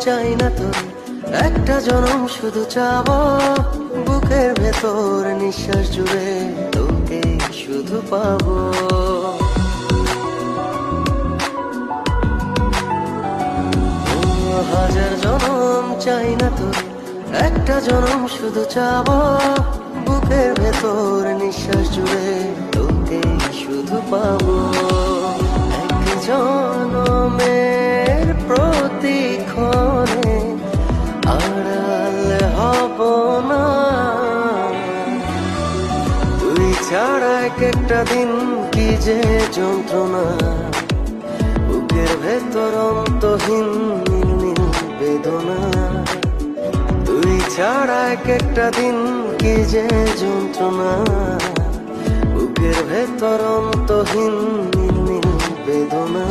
চাই না তোর, একটা জনম শুধু চাবো, বুকের ভেতর নিঃশ্বাস জুড়ে তোকে শুধু পাবো। হাজার জনম চাই না তোর, একটা জনম শুধু চাবো, বুকের ভেতর নিঃশ্বাস জুড়ে তোকে শুধু পাবো। এক জনমের প্রতিক্ষণে আড়াল হব না, তুই ছাড়া এক একটা দিন কি যে যন্ত্রণা, বুকের ভেতর অন্তহীন বেদনা, তুই ছাড়া এক একটা দিন কি যে যন্ত্রণা, বুকের ভেতর অন্তহীন বেদনা।